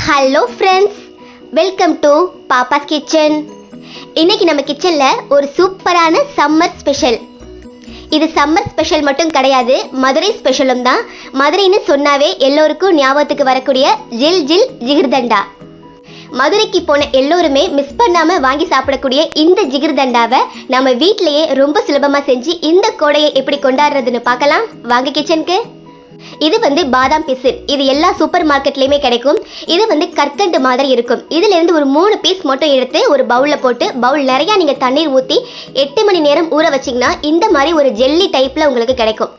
Hello friends, welcome to Pappas kitchen. இன்னைக்கு நம்ம கிச்சனில் ஒரு சூப்பரான சம்மர் ஸ்பெஷல். இது சம்மர் ஸ்பெஷல் மட்டும் கிடையாது, மதுரை ஸ்பெஷலும் தான். மதுரைன்னு சொன்னாவே எல்லோருக்கும் ஞாபகத்துக்கு வரக்கூடிய ஜில் ஜில் ஜிகிர்தண்டா. மதுரைக்கு போன எல்லோருமே மிஸ் பண்ணாமல் வாங்கி சாப்பிடக்கூடிய இந்த ஜிகிர்தண்டாவை நம்ம வீட்டிலையே ரொம்ப சுலபமாக செஞ்சு இந்த கோடையை எப்படி கொண்டாடுறதுன்னு பார்க்கலாம். வாங்க கிச்சனுக்கு. இது பாதாம் பிசின். இது எல்லா சூப்பர் மார்க்கெட்லயுமே கிடைக்கும். இது கற்கண்டு மாதிரி இருக்கும். இதுல இருந்து ஒரு 3 பீஸ் மட்டும் எடுத்து ஒரு பவுல்ல போட்டு பவுல் நிறைய நீங்க தண்ணீர் ஊற்றி 8 மணி நேரம் ஊற வச்சிங்கன்னா இந்த மாதிரி ஒரு ஜெல்லி டைப்ல உங்களுக்கு கிடைக்கும்.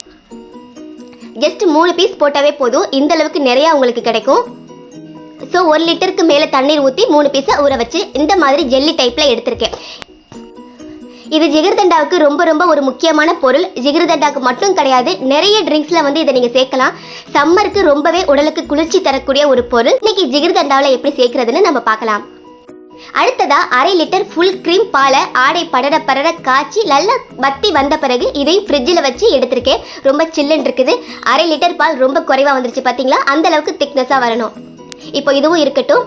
ஜஸ்ட் 3 பீஸ் போட்டாவே போதும், இந்த அளவுக்கு நிறைய உங்களுக்கு கிடைக்கும். ஸோ 1 லிட்டருக்கு மேலே தண்ணீர் ஊற்றி 3 பீஸை ஊற வச்சு இந்த மாதிரி ஜெல்லி டைப்ல எடுத்திருக்கேன். இது ஜிகிர்தண்டாவுக்கு ரொம்ப ரொம்ப ஒரு முக்கியமான பொருள். ஜிகிர்தண்டாவுக்கு மட்டும் கிடையாது, நிறைய ட்ரிங்க்ஸில் இதை நீங்கள் சேர்க்கலாம். சம்மருக்கு ரொம்பவே உடலுக்கு குளிர்ச்சி தரக்கூடிய ஒரு பொருள். இன்னைக்கு ஜிகிர்தண்டாவில் எப்படி சேர்க்கறதுன்னு நம்ம பார்க்கலாம். அடுத்ததா 1/2 லிட்டர் ஃபுல் க்ரீம் பாலை ஆடை படர காய்ச்சி நல்லா வத்தி வந்த பிறகு இதையும் ஃப்ரிட்ஜில் வச்சு எடுத்திருக்கேன். ரொம்ப சில்லுன்னு இருக்குது. 1/2 லிட்டர் பால் ரொம்ப குறைவாக வந்துருச்சு பார்த்தீங்களா, அந்த அளவுக்கு திக்னஸாக வரணும். இப்போ இதுவும் இருக்கட்டும்.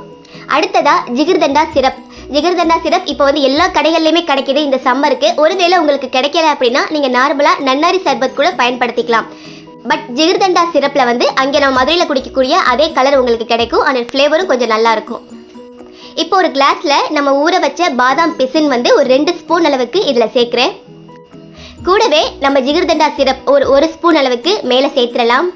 அடுத்ததா ஜிகிர்தண்டா சிரப். ஜிகிர்தண்டா சிரப் இப்போ எல்லா கடைகள்லையுமே கிடைக்கிது இந்த சம்மருக்கு. ஒருவேளை உங்களுக்கு கிடைக்கல அப்படின்னா நீங்கள் நார்மலாக நன்னாரி சர்பத் கூட பயன்படுத்திக்கலாம். பட் ஜிகிர்தண்டா சிரப்பில் அங்கே நம்ம மதுரையில் குடிக்கக்கூடிய அதே கலர் உங்களுக்கு கிடைக்கும். அந்த ஃப்ளேவரும் கொஞ்சம் நல்லா இருக்கும். இப்போ ஒரு கிளாஸில் நம்ம ஊற வச்ச பாதாம் பிசின் ஒரு 2 ஸ்பூன் அளவுக்கு இதில் சேர்க்குறேன். கூடவே நம்ம ஜிகிர்தண்டா சிரப் ஒரு ஸ்பூன் அளவுக்கு மேலே சேர்த்துடலாம்.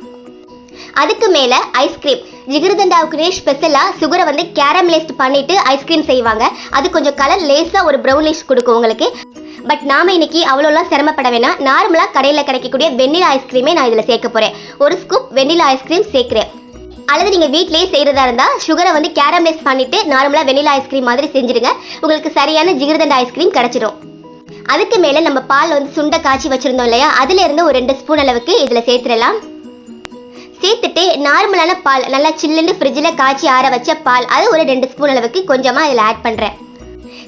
அதுக்கு மேலே ஐஸ்கிரீம். ஜிகிர்தண்டாவுக்குனே ஸ்பெஷலாக சுகரை கேரமலைஸ்ட் பண்ணிட்டு ஐஸ்கிரீம் செய்வாங்க. அது கொஞ்சம் கலர் லேஸாக ஒரு ப்ரௌனிஷ் கொடுக்கும் உங்களுக்கு. பட் நாம இன்னைக்கு அவ்வளோலாம் சிரமப்பட வேணாம். நார்மலாக கடையில் கிடைக்கக்கூடிய வெண்ணிலா ஐஸ்கிரீமே நான் இதில் சேர்க்க போகிறேன். ஒரு ஸ்கூப் வெண்ணிலா ஐஸ்கிரீம் சேர்க்குறேன். அல்லது நீங்கள் வீட்டிலேயே செய்கிறதா இருந்தால் சுகரை கேரமலைஸ் பண்ணிவிட்டு நார்மலாக வெண்ணிலா ஐஸ்கிரீம் மாதிரி செஞ்சுடுங்க. உங்களுக்கு சரியான ஜிகிர்தண்டா ஐஸ்கிரீம் கிடச்சிடும். அதுக்கு மேலே நம்ம பால் சுண்டை காய்ச்சி வச்சுருந்தோம் இல்லையா, அதுலேருந்து ஒரு 2 ஸ்பூன் அளவுக்கு இதில் சேர்த்துடலாம். சேர்த்துட்டு நார்மலான பால் நல்லா சில்லுன்னு ஃப்ரிட்ஜில் காய்ச்சி ஆற வச்ச பால் அது ஒரு 2 ஸ்பூன் அளவுக்கு கொஞ்சமாக இதில் ஆட் பண்ணுறேன்.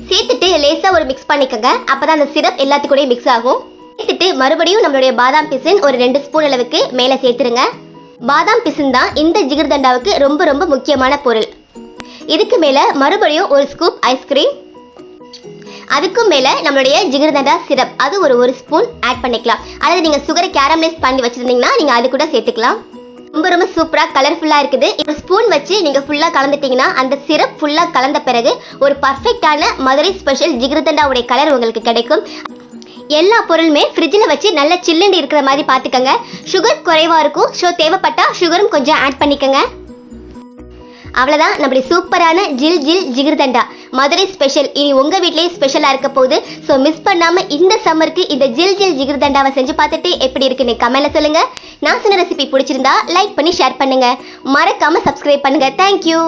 சேர்த்துட்டு லேசாக ஒரு மிக்ஸ் பண்ணிக்கோங்க. அப்போ தான் அந்த சிரப் எல்லாத்துக்கூடயும் மிக்ஸ் ஆகும். சேர்த்துட்டு மறுபடியும் நம்மளுடைய பாதாம் பிசின் ஒரு 2 ஸ்பூன் அளவுக்கு மேலே சேர்த்துருங்க. பாதாம் பிசின் தான் இந்த ஜிகிர்தண்டாவுக்கு ரொம்ப ரொம்ப முக்கியமான பொருள். இதுக்கு மேலே மறுபடியும் ஒரு ஸ்கூப் ஐஸ்கிரீம். அதுக்கும் மேலே நம்மளுடைய ஜிகிர்தண்டா சிரப் அது ஒரு ஸ்பூன் ஆட் பண்ணிக்கலாம். அல்லது நீங்கள் சுகரை கேரமலைஸ் பண்ணி வச்சுருந்தீங்கன்னா நீங்கள் அது கூட சேர்த்துக்கலாம். ரொம்ப ரொம்ப சூப்பராக கலர்ஃபுல்லாக இருக்குது. ஒரு ஸ்பூன் வச்சு நீங்கள் ஃபுல்லாக கலந்துட்டிங்கன்னா அந்த சிரப் ஃபுல்லாக கலந்த பிறகு ஒரு பர்ஃபெக்டான மதுரை ஸ்பெஷல் ஜிகிர்தண்டாவுடைய கலர் உங்களுக்கு கிடைக்கும். எல்லா பொருளுமே ஃப்ரிட்ஜில் வச்சு நல்ல சில்லுன்னு இருக்கிற மாதிரி பார்த்துக்கோங்க. சுகர் குறைவாக இருக்கும். ஸோ தேவைப்பட்டால் சுகரும் கொஞ்சம் ஆட் பண்ணிக்கோங்க. அவ்வளோதான், நம்மளுடைய சூப்பரான ஜில் ஜில் ஜிகிர்தண்டா மதுரை ஸ்பெஷல் இனி உங்கள் வீட்லேயே ஸ்பெஷலாக இருக்க போகுது. ஸோ மிஸ் பண்ணாமல் இந்த சம்மருக்கு இந்த ஜில் ஜில் ஜிகிர்தண்டாவை செஞ்சு பார்த்துட்டு எப்படி இருக்குன்னு கமெண்ட்ல சொல்லுங்கள். நான் சொன்ன ரெசிபி பிடிச்சிருந்தா லைக் பண்ணி ஷேர் பண்ணுங்கள். மறக்காமல் சப்ஸ்கிரைப் பண்ணுங்கள். தேங்க்யூ.